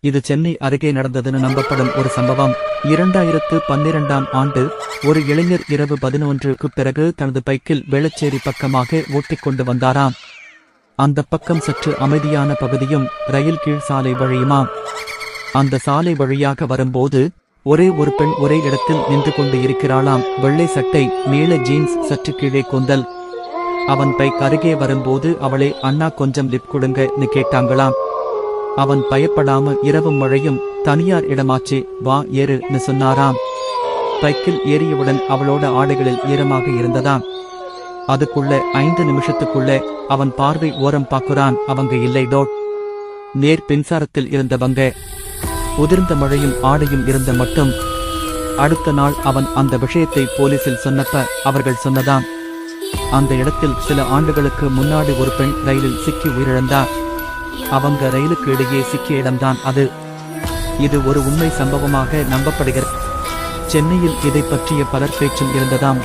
இது சென்னை அருகே நடந்ததுன்னு நம்பப்படும் ஒரு சம்பவம். 2012ஆம் ஆண்டு ஒரு இளைஞர் இரவு 11க்கு பிறகு தனது பைக்கில் வேளச்சேரி பக்கமாக ஓட்டிக்கொண்டு வந்தாராம். அந்த பக்கம் சற்று அமைதியான பகுதியும் ரயில் கீழ் சாலை வழியுமாம். அந்த சாலை வழியாக வரும்போது ஒரே ஒரு பெண் ஒரே இடத்தில் நின்று கொண்டு இருக்கிறாளாம். வெள்ளை சட்டை, நீல ஜீன்ஸ், சற்று கீழே கொந்தல். அவன் பைக் அருகே வரும்போது அவளே அண்ணா கொஞ்சம் லிப் கொடுங்கன்னு கேட்டாங்களாம். அவன் பயப்படாம இரவும் மழையும் தனியார் இடமாச்சே வா ஏறுன்னு சொன்னாராம். பைக்கில் ஏறியவுடன் அவளோட ஆடைகளில் ஈரமாக இருந்ததாம். அதுக்குள்ள 5 நிமிஷத்துக்குள்ள அவன் பார்வை ஓரம் பாக்குறான். அவங்க இல்லை டோட். நேர் மின்சாரத்தில் இருந்தவங்க. உதிர்ந்த மழையும் ஆடையும் இருந்த மட்டும். அடுத்த நாள் அவன் அந்த விஷயத்தை போலீசில் சொன்னப்ப அவர்கள் சொன்னதாம், அந்த இடத்தில் சில ஆண்டுகளுக்கு முன்னாடி ஒரு பெண் ரயிலில் சிக்கி உயிரிழந்தார். அவங்க ரயிலுக்கு இடையே சிக்கிய இடம்தான் அது. இது ஒரு உண்மை சம்பவமாக நம்பப்படுகிறது. சென்னையில் இதை பற்றிய பலர் பேச்சும் இருந்ததாம்.